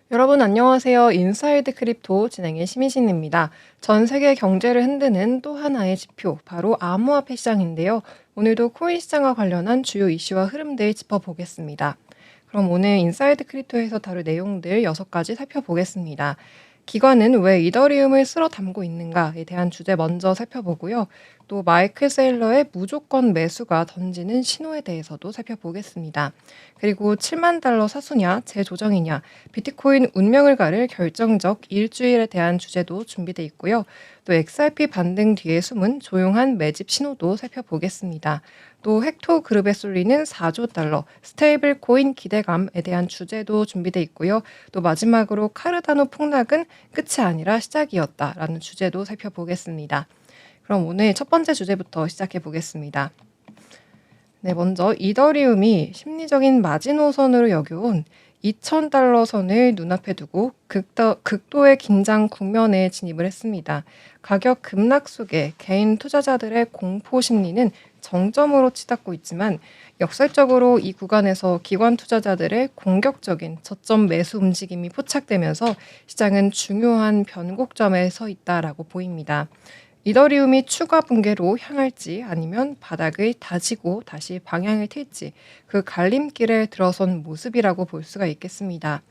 여러분 안녕하세요. 인사이드 크립토 진행의 심희진입니다. 전 세계 경제를 흔드는 또 하나의 지표, 바로 암호화폐 시장인데요. 오늘도 코인 시장과 관련한 주요 이슈와 흐름들 짚어보겠습니다. 그럼 오늘 인사이드 크립토에서 다룰 내용들 6가지 살펴보겠습니다. 기관은 왜 이더리움을 쓸어 담고 있는가에 대한 주제 먼저 살펴보고요. 또 마이클 세일러의 무조건 매수가 던지는 신호에 대해서도 살펴보겠습니다. 그리고 7만 달러 사수냐, 재조정이냐, 비트코인 운명을 가를 결정적 일주일에 대한 주제도 준비되어 있고요. 또 XRP 반등 뒤에 숨은 조용한 매집 신호도 살펴보겠습니다. 또 헥토 그룹에 쏠리는 4조 달러 스테이블 코인 기대감에 대한 주제도 준비되어 있고요. 또 마지막으로 카르다노 폭락은 끝이 아니라 시작이었다라는 주제도 살펴보겠습니다. 그럼 오늘 첫 번째 주제부터 시작해 보겠습니다. 네, 먼저 이더리움이 심리적인 마지노선으로 여겨온 2,000달러 선을 눈앞에 두고 극도의 긴장 국면에 진입을 했습니다. 가격 급락 속에 개인 투자자들의 공포 심리는 정점으로 치닫고 있지만 역설적으로 이 구간에서 기관 투자자들의 공격적인 저점 매수 움직임이 포착되면서 시장은 중요한 변곡점에 서 있다라고 보입니다. 이더리움이 추가 붕괴로 향할지 아니면 바닥을 다지고 다시 방향을 틀지 그 갈림길에 들어선 모습이라고 볼 수가 있겠습니다.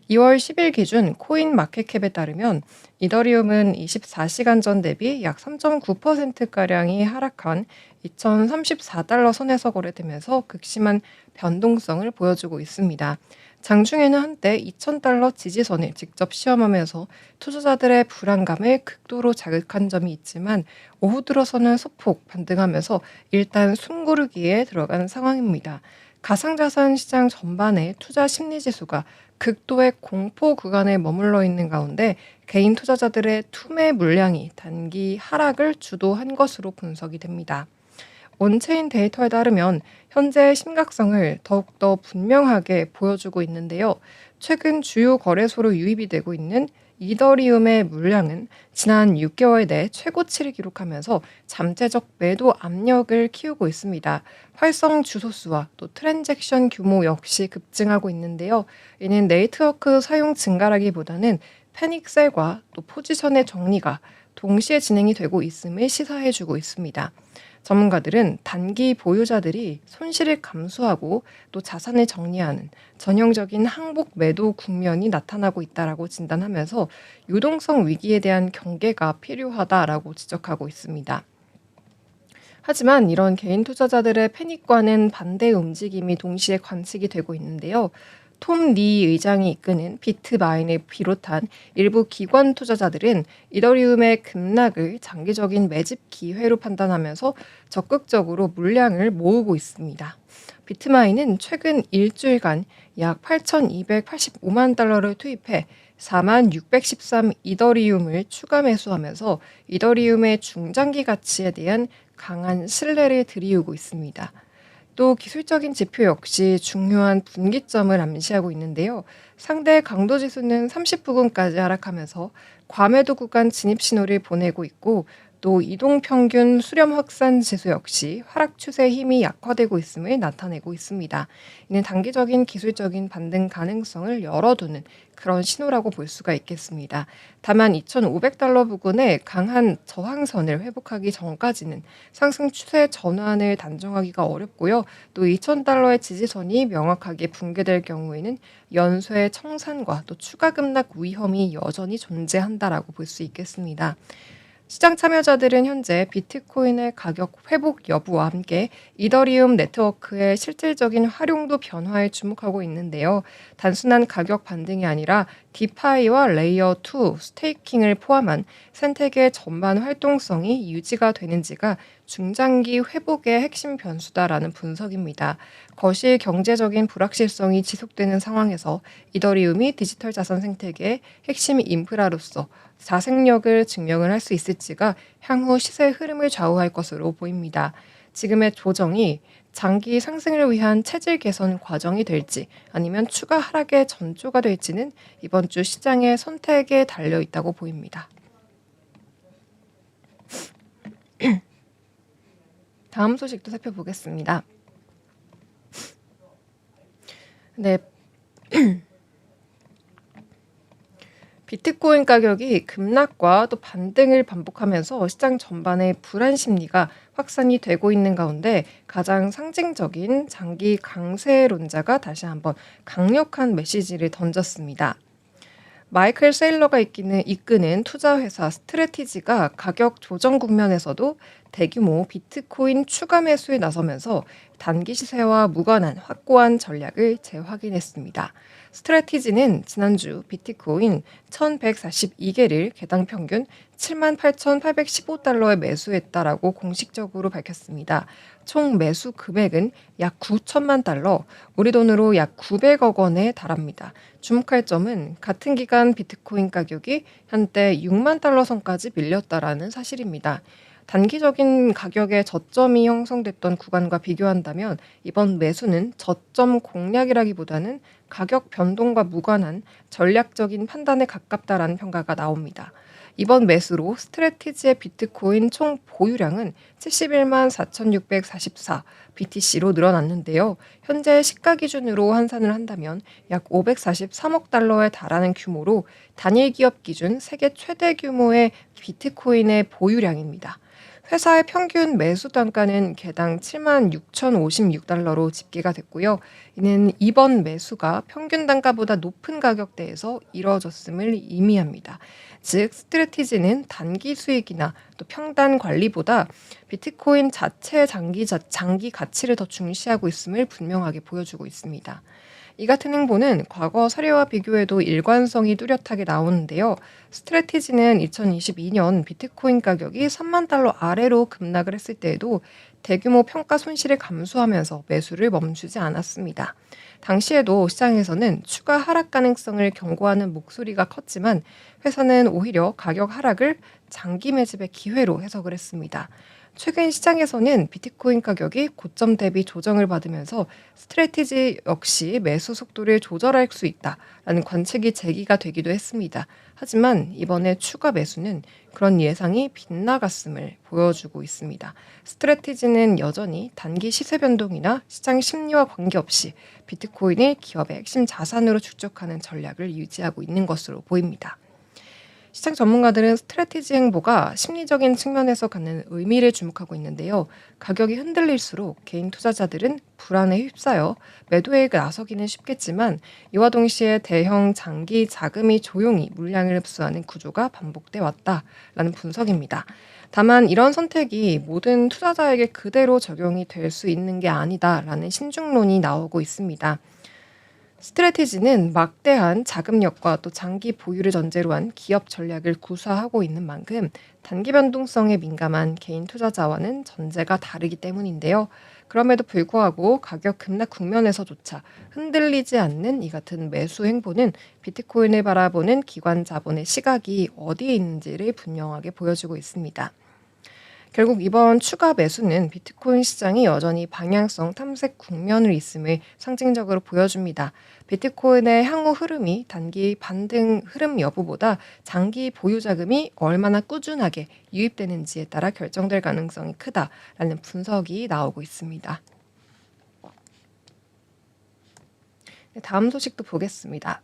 2월 10일 기준 코인 마켓캡에 따르면 이더리움은 24시간 전 대비 약 3.9%가량이 하락한 2,034달러 선에서 거래되면서 극심한 변동성을 보여주고 있습니다. 장중에는 한때 2,000달러 지지선을 직접 시험하면서 투자자들의 불안감을 극도로 자극한 점이 있지만 오후 들어서는 소폭 반등하면서 일단 숨고르기에 들어간 상황입니다. 가상자산 시장 전반의 투자 심리 지수가 극도의 공포 구간에 머물러 있는 가운데 개인 투자자들의 투매 물량이 단기 하락을 주도한 것으로 분석이 됩니다. 온체인 데이터에 따르면 현재의 심각성을 더욱더 분명하게 보여주고 있는데요. 최근 주요 거래소로 유입이 되고 있는 이더리움의 물량은 지난 6개월 내 최고치를 기록하면서 잠재적 매도 압력을 키우고 있습니다. 활성 주소수와 또 트랜잭션 규모 역시 급증하고 있는데요. 이는 네트워크 사용 증가라기보다는 패닉셀과 또 포지션의 정리가 동시에 진행이 되고 있음을 시사해주고 있습니다. 전문가들은 단기 보유자들이 손실을 감수하고 또 자산을 정리하는 전형적인 항복 매도 국면이 나타나고 있다라고 진단하면서 유동성 위기에 대한 경계가 필요하다라고 지적하고 있습니다. 하지만 이런 개인 투자자들의 패닉과는 반대 움직임이 동시에 관측이 되고 있는데요. 톰 리 의장이 이끄는 비트마인을 비롯한 일부 기관 투자자들은 이더리움의 급락을 장기적인 매집 기회로 판단하면서 적극적으로 물량을 모으고 있습니다. 비트마인은 최근 일주일간 약 8,285만 달러를 투입해 4만 613 이더리움을 추가 매수하면서 이더리움의 중장기 가치에 대한 강한 신뢰를 들이우고 있습니다. 또 기술적인 지표 역시 중요한 분기점을 암시하고 있는데요. 상대 강도 지수는 30부근까지 하락하면서 과매도 구간 진입 신호를 보내고 있고 또 이동 평균 수렴 확산 지수 역시 하락 추세 힘이 약화되고 있음을 나타내고 있습니다. 이는 단기적인 기술적인 반등 가능성을 열어두는 그런 신호라고 볼 수가 있겠습니다. 다만 2,500달러 부근의 강한 저항선을 회복하기 전까지는 상승 추세 전환을 단정하기가 어렵고요. 또 2,000달러의 지지선이 명확하게 붕괴될 경우에는 연쇄 청산과 또 추가 급락 위험이 여전히 존재한다라고 볼 수 있겠습니다. 시장 참여자들은 현재 비트코인의 가격 회복 여부와 함께 이더리움 네트워크의 실질적인 활용도 변화에 주목하고 있는데요. 단순한 가격 반등이 아니라 디파이와 레이어 2 스테이킹을 포함한 생태계 전반 활동성이 유지가 되는지가 중장기 회복의 핵심 변수다라는 분석입니다. 거시 경제적인 불확실성이 지속되는 상황에서 이더리움이 디지털 자산 생태계의 핵심 인프라로서 자생력을 증명을 할 수 있을지가 향후 시세 흐름을 좌우할 것으로 보입니다. 지금의 조정이 장기 상승을 위한 체질 개선 과정이 될지 아니면 추가 하락의 전조가 될지는 이번 주 시장의 선택에 달려 있다고 보입니다. 다음 소식도 살펴보겠습니다. 네, 비트코인 가격이 급락과 또 반등을 반복하면서 시장 전반의 불안 심리가 확산이 되고 있는 가운데 가장 상징적인 장기 강세론자가 다시 한번 강력한 메시지를 던졌습니다. 마이클 세일러가 이끄는 투자회사 스트래티지가 가격 조정 국면에서도 대규모 비트코인 추가 매수에 나서면서 단기 시세와 무관한 확고한 전략을 재확인했습니다. 스트래티지는 지난주 비트코인 1142개를 개당 평균 78,815달러에 매수했다라고 공식적으로 밝혔습니다. 총 매수 금액은 약 9천만 달러, 우리 돈으로 약 900억 원에 달합니다. 주목할 점은 같은 기간 비트코인 가격이 한때 6만 달러 선까지 밀렸다라는 사실입니다. 단기적인 가격의 저점이 형성됐던 구간과 비교한다면 이번 매수는 저점 공략이라기보다는 가격 변동과 무관한 전략적인 판단에 가깝다라는 평가가 나옵니다. 이번 매수로 스트래티지의 비트코인 총 보유량은 71만 4,644 BTC로 늘어났는데요. 현재 시가 기준으로 환산을 한다면 약 543억 달러에 달하는 규모로 단일 기업 기준 세계 최대 규모의 비트코인의 보유량입니다. 회사의 평균 매수 단가는 개당 7만 6,056달러로 집계가 됐고요. 이는 이번 매수가 평균 단가보다 높은 가격대에서 이뤄졌음을 의미합니다. 즉, 스트래티지는 단기 수익이나 또 평단 관리보다 비트코인 자체의 장기 가치를 더 중시하고 있음을 분명하게 보여주고 있습니다. 이 같은 행보는 과거 사례와 비교해도 일관성이 뚜렷하게 나오는데요. 스트래티지는 2022년 비트코인 가격이 3만 달러 아래로 급락을 했을 때에도 대규모 평가 손실을 감수하면서 매수를 멈추지 않았습니다. 당시에도 시장에서는 추가 하락 가능성을 경고하는 목소리가 컸지만 회사는 오히려 가격 하락을 장기 매집의 기회로 해석을 했습니다. 최근 시장에서는 비트코인 가격이 고점 대비 조정을 받으면서 스트래티지 역시 매수 속도를 조절할 수 있다라는 관측이 제기가 되기도 했습니다. 하지만 이번에 추가 매수는 그런 예상이 빗나갔음을 보여주고 있습니다. 스트래티지는 여전히 단기 시세 변동이나 시장 심리와 관계없이 비트코인을 기업의 핵심 자산으로 축적하는 전략을 유지하고 있는 것으로 보입니다. 시장 전문가들은 스트래티지 행보가 심리적인 측면에서 갖는 의미를 주목하고 있는데요. 가격이 흔들릴수록 개인 투자자들은 불안에 휩싸여 매도에 나서기는 쉽겠지만 이와 동시에 대형 장기 자금이 조용히 물량을 흡수하는 구조가 반복돼 왔다라는 분석입니다. 다만 이런 선택이 모든 투자자에게 그대로 적용이 될 수 있는 게 아니다라는 신중론이 나오고 있습니다. 스트래티지는 막대한 자금력과 또 장기 보유를 전제로 한 기업 전략을 구사하고 있는 만큼 단기 변동성에 민감한 개인 투자자와는 전제가 다르기 때문인데요. 그럼에도 불구하고 가격 급락 국면에서조차 흔들리지 않는 이 같은 매수 행보는 비트코인을 바라보는 기관 자본의 시각이 어디에 있는지를 분명하게 보여주고 있습니다. 결국 이번 추가 매수는 비트코인 시장이 여전히 방향성 탐색 국면을 있음을 상징적으로 보여줍니다. 비트코인의 향후 흐름이 단기 반등 흐름 여부보다 장기 보유 자금이 얼마나 꾸준하게 유입되는지에 따라 결정될 가능성이 크다라는 분석이 나오고 있습니다. 다음 소식도 보겠습니다.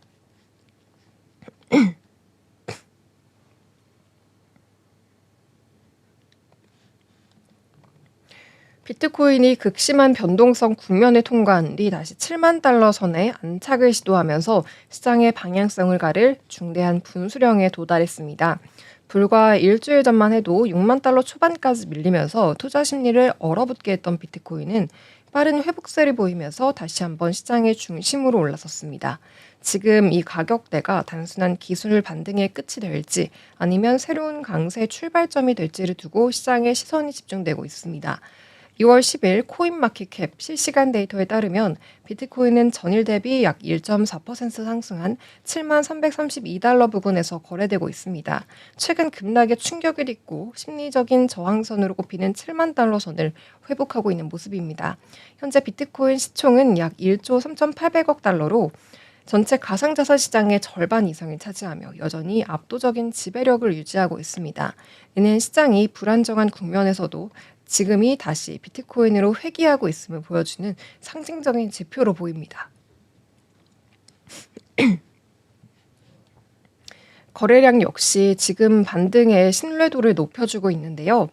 비트코인이 극심한 변동성 국면을 통과한 뒤 다시 7만 달러 선에 안착을 시도하면서 시장의 방향성을 가를 중대한 분수령에 도달했습니다. 불과 일주일 전만 해도 6만 달러 초반까지 밀리면서 투자 심리를 얼어붙게 했던 비트코인은 빠른 회복세를 보이면서 다시 한번 시장의 중심으로 올라섰습니다. 지금 이 가격대가 단순한 기술 반등의 끝이 될지 아니면 새로운 강세 출발점이 될지를 두고 시장의 시선이 집중되고 있습니다. 2월 10일 코인마켓캡 실시간 데이터에 따르면 비트코인은 전일 대비 약 1.4% 상승한 7만 332달러 부근에서 거래되고 있습니다. 최근 급락에 충격을 입고 심리적인 저항선으로 꼽히는 7만 달러 선을 회복하고 있는 모습입니다. 현재 비트코인 시총은 약 1조 3,800억 달러로 전체 가상자산 시장의 절반 이상을 차지하며 여전히 압도적인 지배력을 유지하고 있습니다. 이는 시장이 불안정한 국면에서도 지금이 다시 비트코인으로 회귀하고 있음을 보여주는 상징적인 지표로 보입니다. 거래량 역시 지금 반등의 신뢰도를 높여주고 있는데요.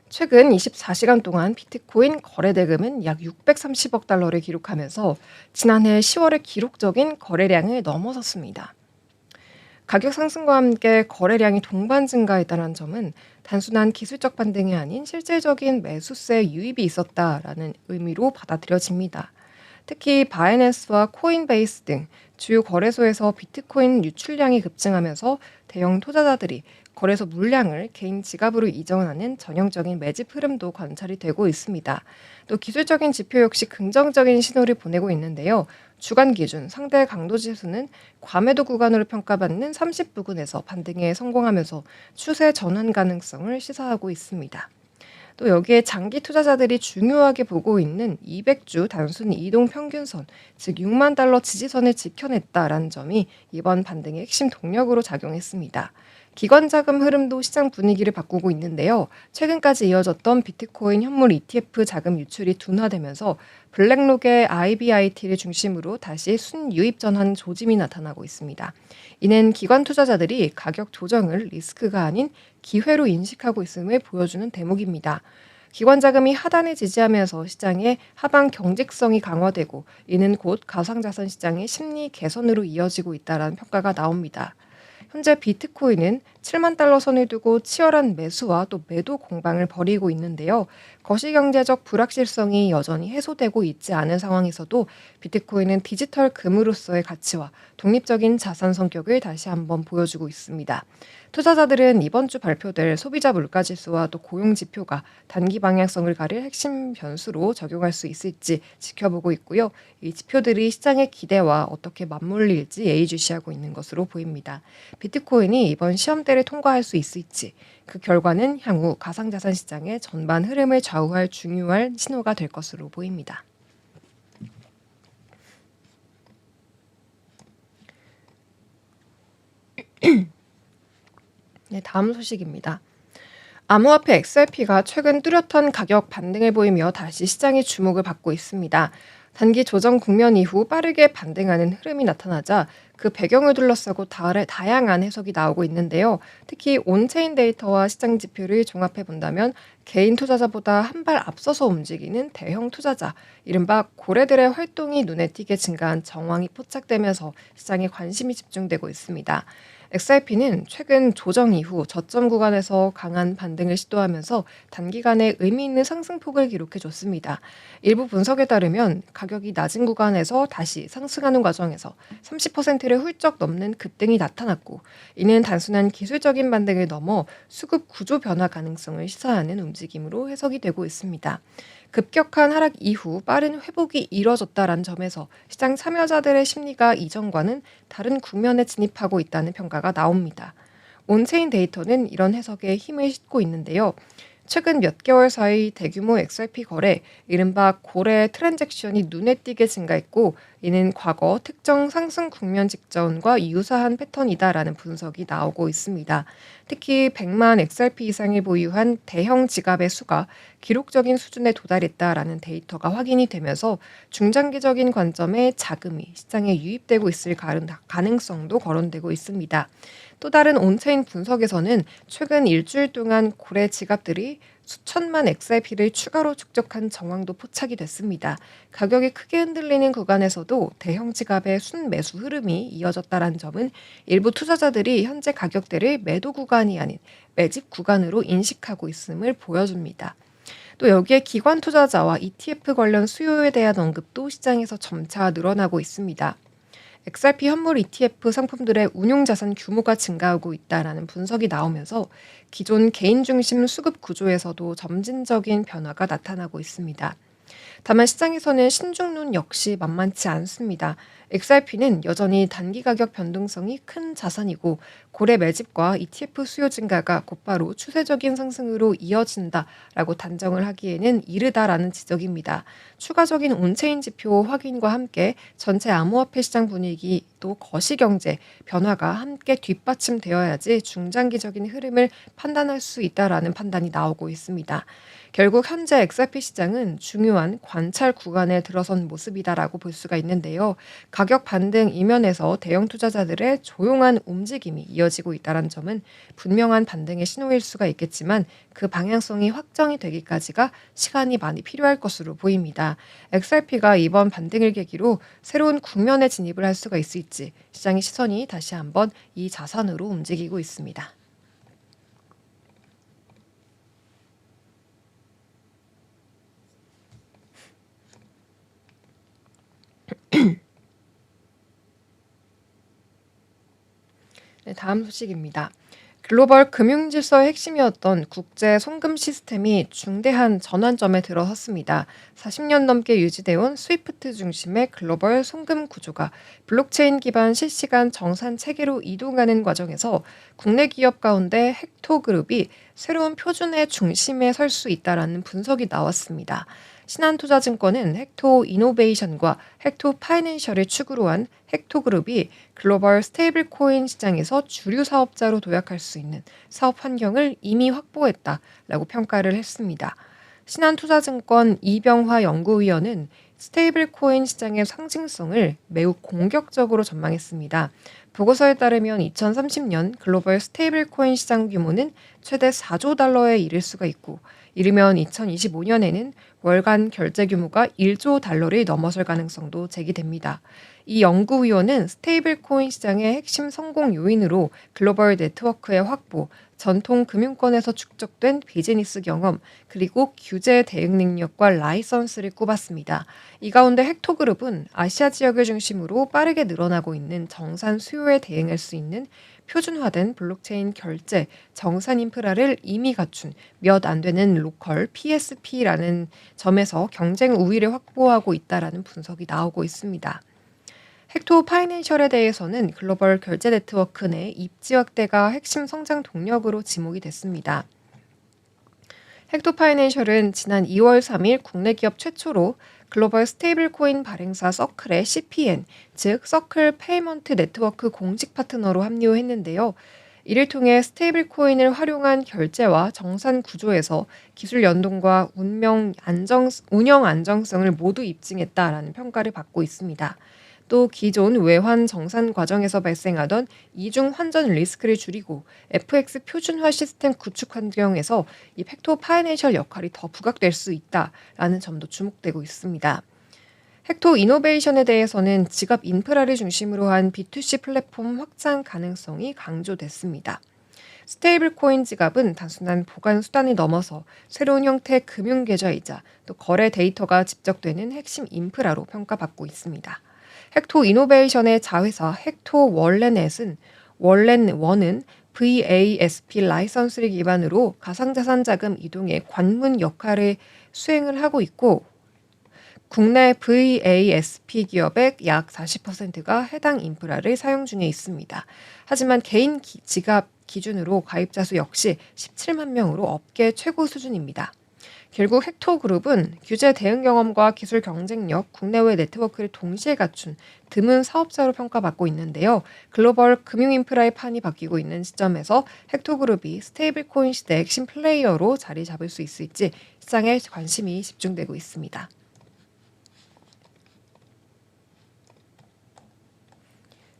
최근 24시간 동안 비트코인 거래 대금은 약 630억 달러를 기록하면서 지난해 10월의 기록적인 거래량을 넘어섰습니다. 가격 상승과 함께 거래량이 동반 증가했다는 점은 단순한 기술적 반등이 아닌 실질적인 매수세 유입이 있었다라는 의미로 받아들여집니다. 특히 바이낸스와 코인베이스 등 주요 거래소에서 비트코인 유출량이 급증하면서 대형 투자자들이 거래소 물량을 개인 지갑으로 이전하는 전형적인 매집 흐름도 관찰이 되고 있습니다. 또 기술적인 지표 역시 긍정적인 신호를 보내고 있는데요. 주간 기준 상대 강도 지수는 과매도 구간으로 평가받는 30 부근에서 반등에 성공하면서 추세 전환 가능성을 시사하고 있습니다. 또 여기에 장기 투자자들이 중요하게 보고 있는 200주 단순 이동 평균선, 즉 6만 달러 지지선을 지켜냈다라는 점이 이번 반등의 핵심 동력으로 작용했습니다. 기관 자금 흐름도 시장 분위기를 바꾸고 있는데요. 최근까지 이어졌던 비트코인 현물 ETF 자금 유출이 둔화되면서 블랙록의 IBIT를 중심으로 다시 순유입 전환 조짐이 나타나고 있습니다. 이는 기관 투자자들이 가격 조정을 리스크가 아닌 기회로 인식하고 있음을 보여주는 대목입니다. 기관 자금이 하단을 지지하면서 시장의 하방 경직성이 강화되고 이는 곧 가상자산 시장의 심리 개선으로 이어지고 있다는 평가가 나옵니다. 현재 비트코인은 7만 달러 선을 두고 치열한 매수와 또 매도 공방을 벌이고 있는데요. 거시경제적 불확실성이 여전히 해소되고 있지 않은 상황에서도 비트코인은 디지털 금으로서의 가치와 독립적인 자산 성격을 다시 한번 보여주고 있습니다. 투자자들은 이번 주 발표될 소비자 물가지수와 또 고용 지표가 단기 방향성을 가릴 핵심 변수로 적용할 수 있을지 지켜보고 있고요. 이 지표들이 시장의 기대와 어떻게 맞물릴지 예의주시하고 있는 것으로 보입니다. 비트코인이 이번 시험대를 통과할 수 있을지, 그 결과는 향후 가상자산 시장의 전반 흐름을 좌우할 중요한 신호가 될 것으로 보입니다. 네, 다음 소식입니다. 암호화폐 XRP가 최근 뚜렷한 가격 반등을 보이며 다시 시장의 주목을 받고 있습니다. 단기 조정 국면 이후 빠르게 반등하는 흐름이 나타나자 그 배경을 둘러싸고 다양한 해석이 나오고 있는데요. 특히 온체인 데이터와 시장 지표를 종합해 본다면 개인 투자자보다 한 발 앞서서 움직이는 대형 투자자, 이른바 고래들의 활동이 눈에 띄게 증가한 정황이 포착되면서 시장에 관심이 집중되고 있습니다. XRP는 최근 조정 이후 저점 구간에서 강한 반등을 시도하면서 단기간에 의미 있는 상승폭을 기록해줬습니다. 일부 분석에 따르면 가격이 낮은 구간에서 다시 상승하는 과정에서 30%를 훌쩍 넘는 급등이 나타났고, 이는 단순한 기술적인 반등을 넘어 수급 구조 변화 가능성을 시사하는 움직임으로 해석이 되고 있습니다. 급격한 하락 이후 빠른 회복이 이뤄졌다는 점에서 시장 참여자들의 심리가 이전과는 다른 국면에 진입하고 있다는 평가가 나옵니다. 온체인 데이터는 이런 해석에 힘을 싣고 있는데요. 최근 몇 개월 사이 대규모 XRP 거래, 이른바 고래 트랜잭션이 눈에 띄게 증가했고, 이는 과거 특정 상승 국면 직전과 유사한 패턴이다라는 분석이 나오고 있습니다. 특히 100만 XRP 이상을 보유한 대형 지갑의 수가 기록적인 수준에 도달했다라는 데이터가 확인이 되면서 중장기적인 관점에 자금이 시장에 유입되고 있을 가능성도 거론되고 있습니다. 또 다른 온체인 분석에서는 최근 일주일 동안 고래 지갑들이 수천만 XRP를 추가로 축적한 정황도 포착이 됐습니다. 가격이 크게 흔들리는 구간에서도 대형 지갑의 순매수 흐름이 이어졌다는 점은 일부 투자자들이 현재 가격대를 매도 구간이 아닌 매집 구간으로 인식하고 있음을 보여줍니다. 또 여기에 기관 투자자와 ETF 관련 수요에 대한 언급도 시장에서 점차 늘어나고 있습니다. XRP 현물 ETF 상품들의 운용 자산 규모가 증가하고 있다라는 분석이 나오면서 기존 개인 중심 수급 구조에서도 점진적인 변화가 나타나고 있습니다. 다만 시장에서는 신중론 역시 만만치 않습니다. XRP는 여전히 단기 가격 변동성이 큰 자산이고 고래 매집과 ETF 수요 증가가 곧바로 추세적인 상승으로 이어진다라고 단정을 하기에는 이르다라는 지적입니다. 추가적인 온체인 지표 확인과 함께 전체 암호화폐 시장 분위기 또 거시경제 변화가 함께 뒷받침되어야지 중장기적인 흐름을 판단할 수 있다라는 판단이 나오고 있습니다. 결국 현재 XRP 시장은 중요한 관찰 구간에 들어선 모습이다라고 볼 수가 있는데요. 가격 반등 이면에서 대형 투자자들의 조용한 움직임이 이어지고 있다는 점은 분명한 반등의 신호일 수가 있겠지만 그 방향성이 확정이 되기까지가 시간이 많이 필요할 것으로 보입니다. XRP가 이번 반등을 계기로 새로운 국면에 진입을 할 수가 있을지 시장의 시선이 다시 한번 이 자산으로 움직이고 있습니다. 네, 다음 소식입니다. 글로벌 금융질서의 핵심이었던 국제 송금 시스템이 중대한 전환점에 들어섰습니다. 40년 넘게 유지되어 온 스위프트 중심의 글로벌 송금 구조가 블록체인 기반 실시간 정산 체계로 이동하는 과정에서 국내 기업 가운데 헥토그룹이 새로운 표준의 중심에 설 수 있다라는 분석이 나왔습니다. 신한투자증권은 헥토 이노베이션과 헥토 파이낸셜을 축으로 한 헥토그룹이 글로벌 스테이블 코인 시장에서 주류 사업자로 도약할 수 있는 사업 환경을 이미 확보했다라고 평가를 했습니다. 신한투자증권 이병화 연구위원은 스테이블 코인 시장의 상징성을 매우 공격적으로 전망했습니다. 보고서에 따르면 2030년 글로벌 스테이블 코인 시장 규모는 최대 4조 달러에 이를 수가 있고 이르면 2025년에는 월간 결제 규모가 1조 달러를 넘어설 가능성도 제기됩니다. 이 연구위원은 스테이블 코인 시장의 핵심 성공 요인으로 글로벌 네트워크의 확보, 전통 금융권에서 축적된 비즈니스 경험, 그리고 규제 대응 능력과 라이선스를 꼽았습니다. 이 가운데 헥토그룹은 아시아 지역을 중심으로 빠르게 늘어나고 있는 정산 수요에 대응할 수 있는 표준화된 블록체인 결제, 정산 인프라를 이미 갖춘 몇 안 되는 로컬 PSP라는 점에서 경쟁 우위를 확보하고 있다라는 분석이 나오고 있습니다. 헥토 파이낸셜에 대해서는 글로벌 결제 네트워크 내 입지 확대가 핵심 성장 동력으로 지목이 됐습니다. 헥토 파이낸셜은 지난 2월 3일 국내 기업 최초로 글로벌 스테이블 코인 발행사 서클의 CPN, 즉 서클 페이먼트 네트워크 공식 파트너로 합류했는데요. 이를 통해 스테이블 코인을 활용한 결제와 정산 구조에서 기술 연동과 운영 안정성을 모두 입증했다라는 평가를 받고 있습니다. 또 기존 외환 정산 과정에서 발생하던 이중 환전 리스크를 줄이고 FX 표준화 시스템 구축 환경에서 이 헥토 파이낸셜 역할이 더 부각될 수 있다라는 점도 주목되고 있습니다. 헥토 이노베이션에 대해서는 지갑 인프라를 중심으로 한 B2C 플랫폼 확장 가능성이 강조됐습니다. 스테이블 코인 지갑은 단순한 보관 수단이 넘어서 새로운 형태의 금융 계좌이자 또 거래 데이터가 집적되는 핵심 인프라로 평가받고 있습니다. 헥토 이노베이션의 자회사 헥토 월렛은 VASP 라이선스를 기반으로 가상자산 자금 이동의 관문 역할을 수행을 하고 있고 국내 VASP 기업의 약 40%가 해당 인프라를 사용 중에 있습니다. 하지만 개인 지갑 기준으로 가입자 수 역시 17만 명으로 업계 최고 수준입니다. 결국 헥토그룹은 규제 대응 경험과 기술 경쟁력, 국내외 네트워크를 동시에 갖춘 드문 사업자로 평가받고 있는데요. 글로벌 금융 인프라의 판이 바뀌고 있는 시점에서 헥토그룹이 스테이블 코인 시대의 핵심 플레이어로 자리 잡을 수 있을지 시장에 관심이 집중되고 있습니다.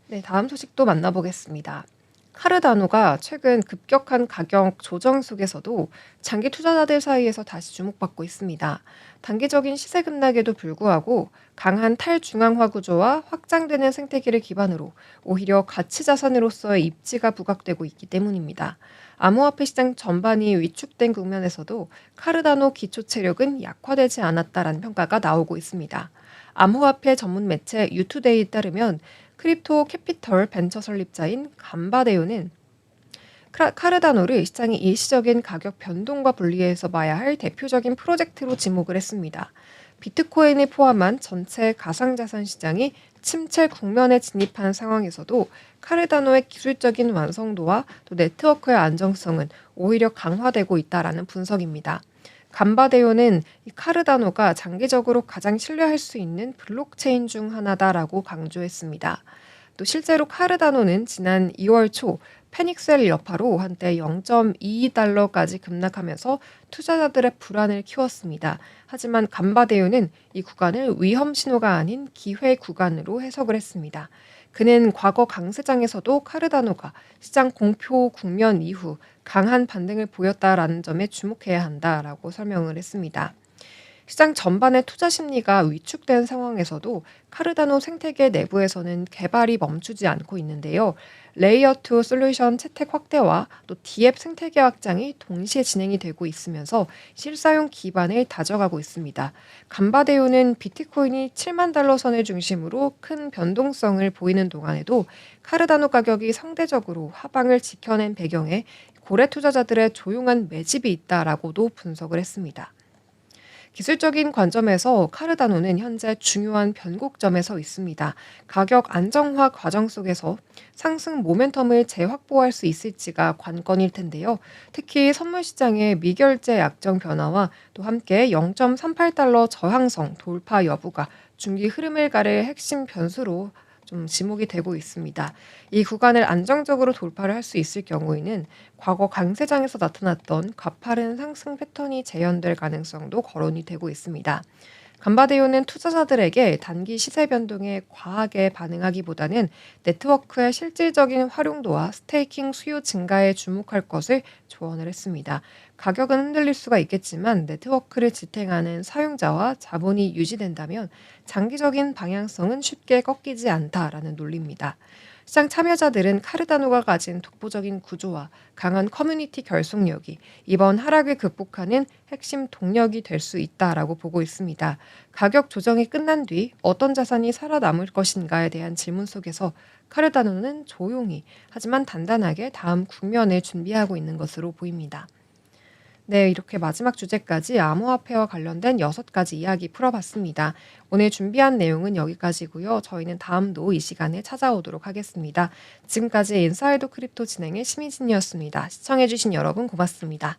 네, 다음 소식도 만나보겠습니다. 카르다노가 최근 급격한 가격 조정 속에서도 장기 투자자들 사이에서 다시 주목받고 있습니다. 단기적인 시세 급락에도 불구하고 강한 탈중앙화 구조와 확장되는 생태계를 기반으로 오히려 가치 자산으로서의 입지가 부각되고 있기 때문입니다. 암호화폐 시장 전반이 위축된 국면에서도 카르다노 기초 체력은 약화되지 않았다라는 평가가 나오고 있습니다. 암호화폐 전문 매체 유투데이에 따르면 크립토 캐피털 벤처 설립자인 감바데오는 카르다노를 시장의 일시적인 가격 변동과 분리해서 봐야 할 대표적인 프로젝트로 지목을 했습니다. 비트코인을 포함한 전체 가상자산 시장이 침체 국면에 진입한 상황에서도 카르다노의 기술적인 완성도와 또 네트워크의 안정성은 오히려 강화되고 있다라는 분석입니다. 감바데오는 이 카르다노가 장기적으로 가장 신뢰할 수 있는 블록체인 중 하나다라고 강조했습니다. 또 실제로 카르다노는 지난 2월 초 페닉셀 여파로 한때 0.22달러까지 급락하면서 투자자들의 불안을 키웠습니다. 하지만 감바데오는 이 구간을 위험 신호가 아닌 기회 구간으로 해석을 했습니다. 그는 과거 강세장에서도 카르다노가 시장 공표 국면 이후 강한 반등을 보였다라는 점에 주목해야 한다라고 설명을 했습니다. 시장 전반의 투자 심리가 위축된 상황에서도 카르다노 생태계 내부에서는 개발이 멈추지 않고 있는데요. 레이어 2 솔루션 채택 확대와 또 D앱 생태계 확장이 동시에 진행이 되고 있으면서 실사용 기반을 다져가고 있습니다. 감바데오는 비트코인이 7만 달러 선을 중심으로 큰 변동성을 보이는 동안에도 카르다노 가격이 상대적으로 하방을 지켜낸 배경에 고래 투자자들의 조용한 매집이 있다라고도 분석을 했습니다. 기술적인 관점에서 카르다노는 현재 중요한 변곡점에 서 있습니다. 가격 안정화 과정 속에서 상승 모멘텀을 재확보할 수 있을지가 관건일 텐데요. 특히 선물 시장의 미결제 약정 변화와 또 함께 0.38달러 저항성 돌파 여부가 중기 흐름을 가를 핵심 변수로 좀 지목이 되고 있습니다. 이 구간을 안정적으로 돌파를 할 수 있을 경우에는 과거 강세장에서 나타났던 가파른 상승 패턴이 재현될 가능성도 거론이 되고 있습니다. 감바데오는 투자자들에게 단기 시세 변동에 과하게 반응하기보다는 네트워크의 실질적인 활용도와 스테이킹 수요 증가에 주목할 것을 조언을 했습니다. 가격은 흔들릴 수가 있겠지만 네트워크를 지탱하는 사용자와 자본이 유지된다면 장기적인 방향성은 쉽게 꺾이지 않다라는 논리입니다. 시장 참여자들은 카르다노가 가진 독보적인 구조와 강한 커뮤니티 결속력이 이번 하락을 극복하는 핵심 동력이 될 수 있다라고 보고 있습니다. 가격 조정이 끝난 뒤 어떤 자산이 살아남을 것인가에 대한 질문 속에서 카르다노는 조용히 하지만 단단하게 다음 국면을 준비하고 있는 것으로 보입니다. 네, 이렇게 마지막 주제까지 암호화폐와 관련된 6가지 이야기 풀어봤습니다. 오늘 준비한 내용은 여기까지고요. 저희는 다음도 이 시간에 찾아오도록 하겠습니다. 지금까지 인사이드 크립토 진행의 심희진이었습니다. 시청해주신 여러분 고맙습니다.